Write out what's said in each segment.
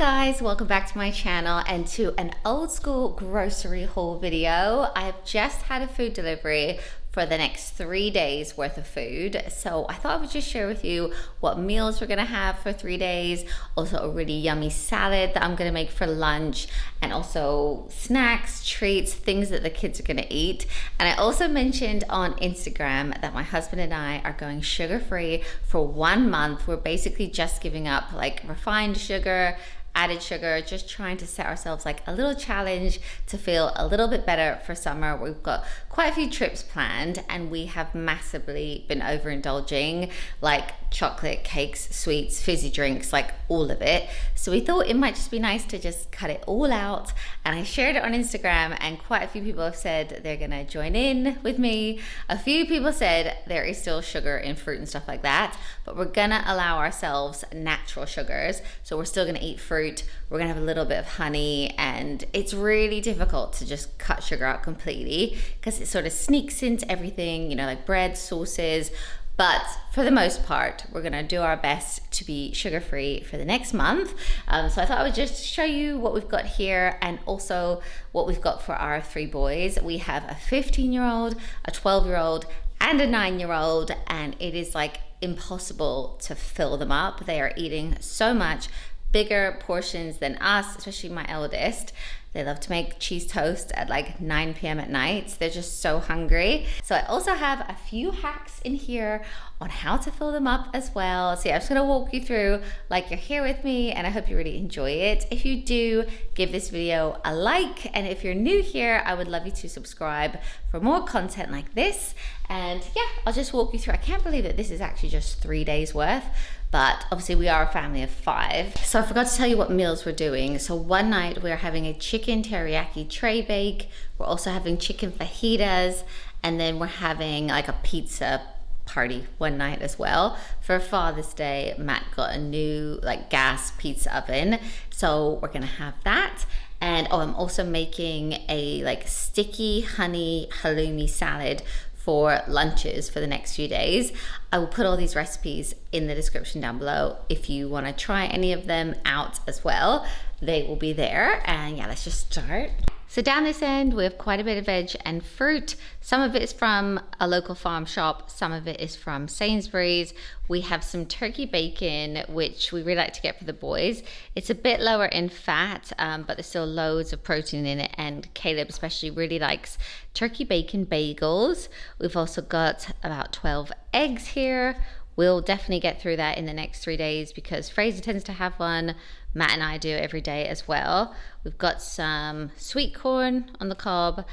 guys, welcome back to my channel and to an old school grocery haul video. I have just had a food delivery for the next 3 days worth of food. So I thought I would just share with you what meals we're gonna have for 3 days, also a really yummy salad that I'm gonna make for lunch, and also snacks, treats, things that the kids are gonna eat. And I also mentioned on Instagram that my husband and I are going sugar-free for 1 month. We're basically just giving up like refined sugar, added sugar, just trying to set ourselves like a little challenge to feel a little bit better for summer. We've got quite a few trips planned and we have massively been overindulging, like chocolate, cakes, sweets, fizzy drinks, like all of it. So we thought it might just be nice to just cut it all out, and I shared it on Instagram and quite a few people have said they're gonna join in with me. A few people said there is still sugar in fruit and stuff like that, but we're gonna allow ourselves natural sugars. So we're still gonna eat fruit, we're gonna have a little bit of honey, and it's really difficult to just cut sugar out completely because it sort of sneaks into everything, you know, like bread, sauces. But for the most part, we're gonna do our best to be sugar-free for the next month. So I thought I would just show you what we've got here and also what we've got for our 3 boys. We have a 15-year-old, a 12-year-old, and a 9-year-old, and it is like impossible to fill them up. They are eating so much, bigger portions than us, especially my eldest. They love to make cheese toast at like 9 p.m. at night. They're just so hungry. So I also have a few hacks in here on how to fill them up as well. So yeah, I'm just gonna walk you through like you're here with me, and I hope you really enjoy it. If you do, give this video a like. And if you're new here, I would love you to subscribe for more content like this. And yeah, I'll just walk you through. I can't believe that this is actually just 3 days worth. But obviously we are a family of 5. So I forgot to tell you what meals we're doing. So one night we're having a chicken teriyaki tray bake. We're also having chicken fajitas. And then we're having like a pizza party one night as well. For Father's Day, Matt got a new like gas pizza oven. So we're gonna have that. And oh, I'm also making a like sticky honey halloumi salad for lunches for the next few days. I will put all these recipes in the description down below if you want to try any of them out as well. They will be there. And yeah, let's just start. So down this end, we have quite a bit of veg and fruit. Some of it is from a local farm shop. Some of it is from Sainsbury's. We have some turkey bacon, which we really like to get for the boys. It's a bit lower in fat, but there's still loads of protein in it. And Caleb especially really likes turkey bacon bagels. We've also got about 12 eggs here. We'll definitely get through that in the next 3 days because Fraser tends to have one. Matt and I do every day as well. We've got some sweet corn on the cob,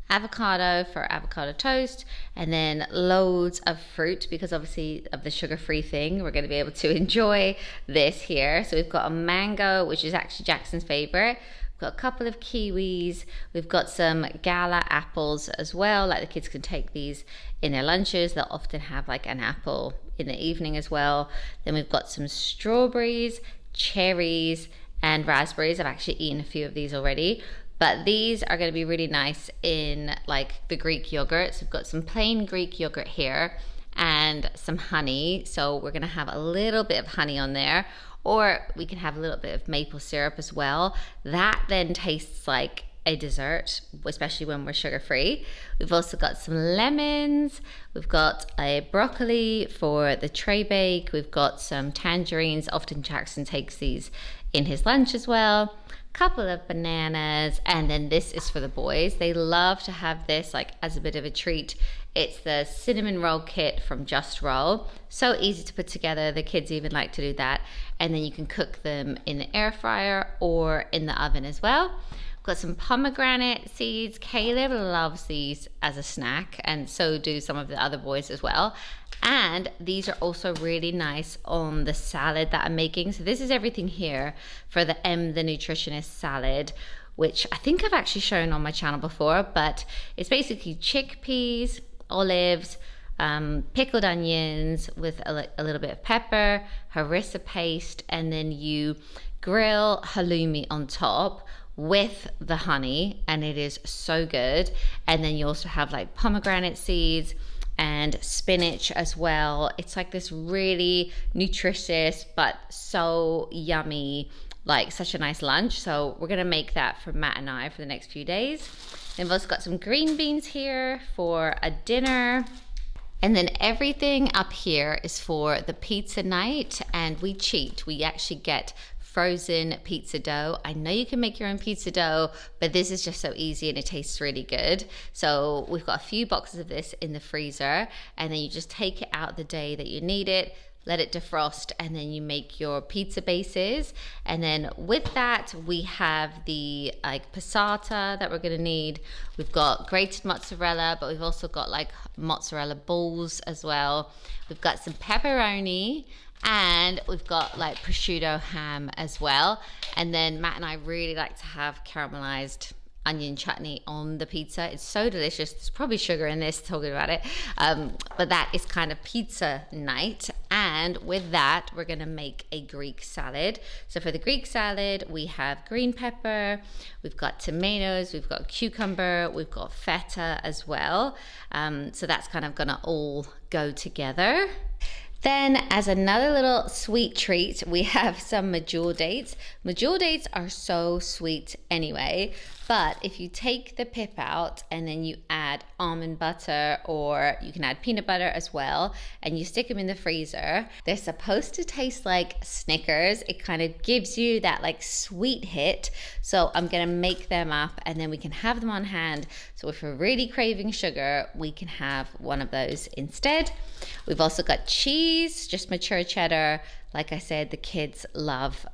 avocado for avocado toast, and then loads of fruit because obviously of the sugar-free thing, we're going to be able to enjoy this here. So we've got a mango, which is actually Jackson's favorite. We've got a couple of kiwis. We've got some gala apples as well. Like the kids can take these in their lunches. They'll often have like an apple in the evening as well. Then we've got some strawberries, cherries, and raspberries. I've actually eaten a few of these already, but these are going to be really nice in like the Greek yogurt. So we've got some plain Greek yogurt here and some honey. So we're going to have a little bit of honey on there, or we can have a little bit of maple syrup as well. That then tastes like a dessert, especially when we're sugar-free. We've also got some lemons. We've got a broccoli for the tray bake. We've got some tangerines. Often Jackson takes these in his lunch as well. Couple of bananas, and then this is for the boys. They love to have this like as a bit of a treat. It's the cinnamon roll kit from Just Roll. So easy to put together. The kids even like to do that. And then you can cook them in the air fryer or in the oven as well. Got some pomegranate seeds. Caleb loves these as a snack, and so do some of the other boys as well. And these are also really nice on the salad that I'm making. So this is everything here for the the Nutritionist salad, which I think I've actually shown on my channel before, but it's basically chickpeas, olives, pickled onions with a little bit of pepper, harissa paste, and then you grill halloumi on top with the honey, and it is so good. And then you also have like pomegranate seeds and spinach as well. It's like this really nutritious but so yummy like such a nice lunch. So we're gonna make that for Matt and I for the next few days. Then we've also got some green beans here for a dinner. And then everything up here is for the pizza night, and we cheat. We actually get frozen pizza dough. I know you can make your own pizza dough, but this is just so easy and it tastes really good. So we've got a few boxes of this in the freezer, and then you just take it out the day that you need it, let it defrost, and then you make your pizza bases. And then with that, we have the like passata that we're gonna need. We've got grated mozzarella, but we've also got like mozzarella balls as well. We've got some pepperoni, and we've got like prosciutto ham as well. And then Matt and I really like to have caramelized onion chutney on the pizza. It's so delicious. There's probably sugar in this talking about it, but that is kind of pizza night. And with that, we're gonna make a Greek salad. So for the Greek salad, we have green pepper, we've got tomatoes, we've got cucumber, we've got feta as well. So that's kind of gonna all go together. Then as another little sweet treat, we have some medjool dates. Medjool dates are so sweet anyway, but if you take the pip out and then you add almond butter, or you can add peanut butter as well, and you stick them in the freezer, they're supposed to taste like Snickers. It kind of gives you that like sweet hit. So I'm gonna make them up and then we can have them on hand. So if we're really craving sugar, we can have one of those instead. We've also got cheese, just mature cheddar. Like I said, the kids love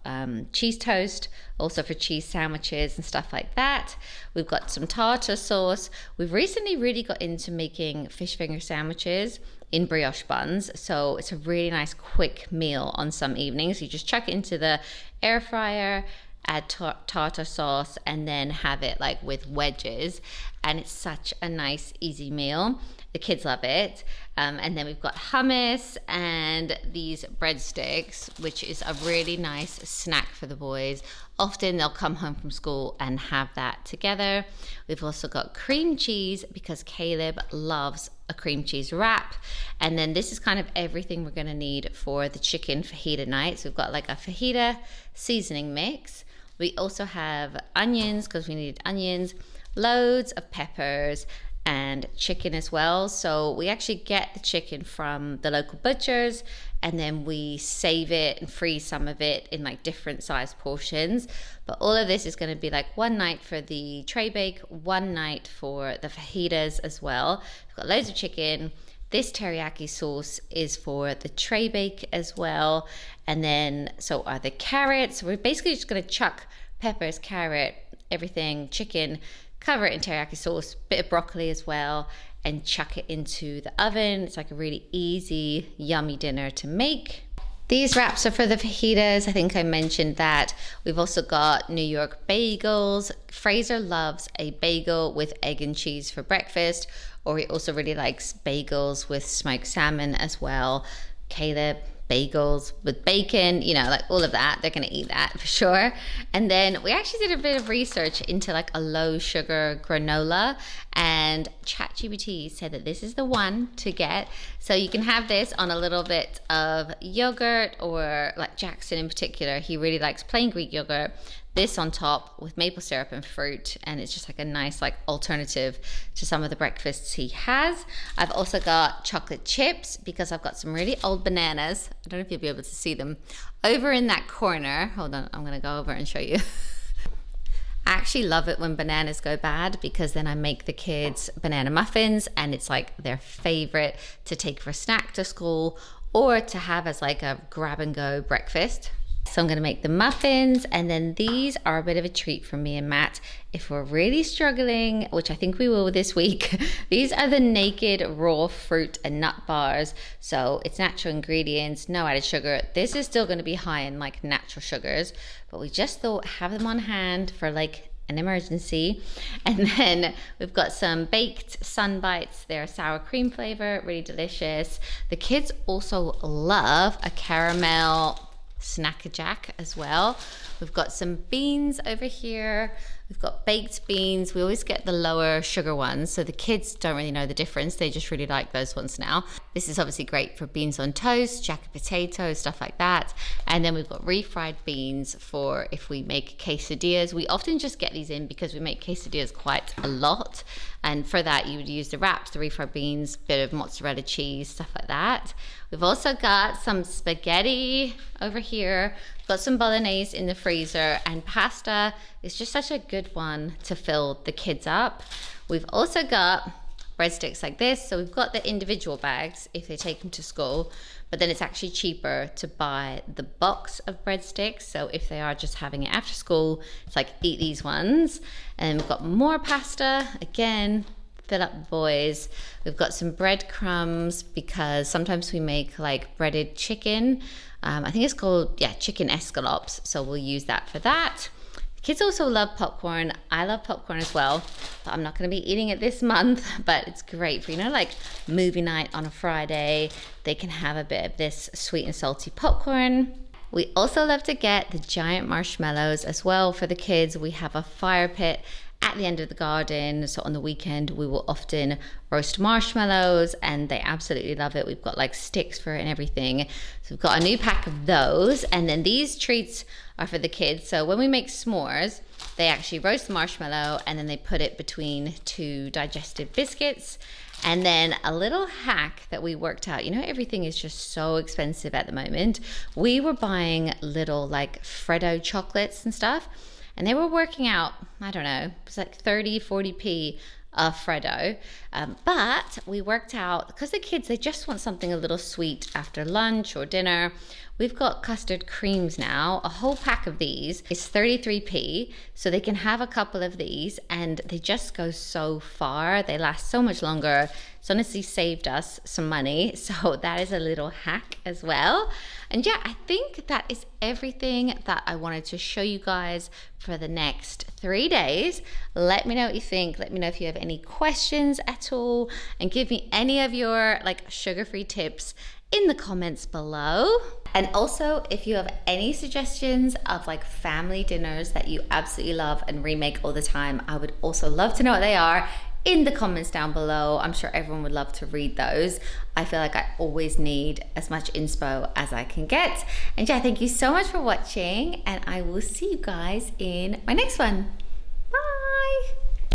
cheese toast, also for cheese sandwiches and stuff like that. We've got some tartar sauce. We've recently really got into making fish finger sandwiches in brioche buns. So it's a really nice quick meal on some evenings. You just chuck it into the air fryer, add tartar sauce, and then have it like with wedges. And it's such a nice, easy meal. The kids love it. And then we've got hummus and these breadsticks, which is a really nice snack for the boys. Often they'll come home from school and have that together. We've also got cream cheese because Caleb loves a cream cheese wrap. And then this is kind of everything we're gonna need for the chicken fajita night. So we've got like a fajita seasoning mix. We also have onions because we need onions, loads of peppers, and chicken as well. So we actually get the chicken from the local butchers, and then we save it and freeze some of it in like different size portions. But all of this is going to be like one night for the tray bake, one night for the fajitas as well. We've got loads of chicken. This teriyaki sauce is for the tray bake as well. And then so are the carrots. We're basically just going to chuck peppers, carrot, everything, chicken, cover it in teriyaki sauce, bit of broccoli as well, and chuck it into the oven. It's like a really easy, yummy dinner to make. These wraps are for the fajitas. I think I mentioned that. We've also got New York bagels. Fraser loves a bagel with egg and cheese for breakfast, or he also really likes bagels with smoked salmon as well. Caleb, bagels with bacon, you know, like all of that. They're gonna eat that for sure. And then we actually did a bit of research into like a low sugar granola, and ChatGPT said that this is the one to get. So you can have this on a little bit of yogurt, or like Jackson in particular, he really likes plain Greek yogurt. This on top with maple syrup and fruit, and it's just like a nice like alternative to some of the breakfasts he has. I've also got chocolate chips because I've got some really old bananas. I don't know if you'll be able to see them over in that corner. Hold on, I'm gonna go over and show you. I actually love it when bananas go bad because then I make the kids banana muffins, and it's like their favorite to take for a snack to school or to have as like a grab and go breakfast. So I'm gonna make the muffins, and then these are a bit of a treat for me and Matt if we're really struggling, which I think we will this week. These are the naked raw fruit and nut bars. So it's natural ingredients, no added sugar. This is still gonna be high in like natural sugars, but we just thought have them on hand for like an emergency. And then we've got some baked sun bites. They're sour cream flavor, really delicious. The kids also love a caramel Snack-a-Jack as well. We've got some beans over here. We've got baked beans. We always get the lower sugar ones, so the kids don't really know the difference. They just really like those ones now. This is obviously great for beans on toast, jacket potatoes, stuff like that. And then we've got refried beans for if we make quesadillas. We often just get these in because we make quesadillas quite a lot. And for that, you would use the wraps, the refried beans, bit of mozzarella cheese, stuff like that. We've also got some spaghetti over here. We've got some bolognese in the freezer, and pasta is just such a good one to fill the kids up. We've also got breadsticks like this. So we've got the individual bags if they take them to school, but then it's actually cheaper to buy the box of breadsticks. So if they are just having it after school, it's like, eat these ones. And we've got more pasta, again, fill up the boys. We've got some breadcrumbs because sometimes we make like breaded chicken. I think it's called, chicken escalopes. So we'll use that for that. Kids also love popcorn. I love popcorn as well, but I'm not going to be eating it this month, but it's great for, like movie night on a Friday. They can have a bit of this sweet and salty popcorn. We also love to get the giant marshmallows as well for the kids. We have a fire pit at the end of the garden, so on the weekend we will often roast marshmallows and they absolutely love it. We've got like sticks for it and everything, so we've got a new pack of those. And then these treats are for the kids. So when we make s'mores, they actually roast the marshmallow and then they put it between two digestive biscuits. And then a little hack that we worked out, everything is just so expensive at the moment. We were buying little like Freddo chocolates and stuff, and they were working out, I don't know, it was like 30, 40p a Freddo. But we worked out, because the kids, they just want something a little sweet after lunch or dinner. We've got custard creams now. A whole pack of these is 33p. So they can have a couple of these and they just go so far. They last so much longer. It's honestly saved us some money. So that is a little hack as well. And yeah, I think that is everything that I wanted to show you guys for the next 3 days. Let me know what you think. Let me know if you have any questions at all, and give me any of your like sugar-free tips in the comments below. And also, if you have any suggestions of like family dinners that you absolutely love and remake all the time, I would also love to know what they are in the comments down below. I'm sure everyone would love to read those. I feel like I always need as much inspo as I can get. And yeah, thank you so much for watching, and I will see you guys in my next one.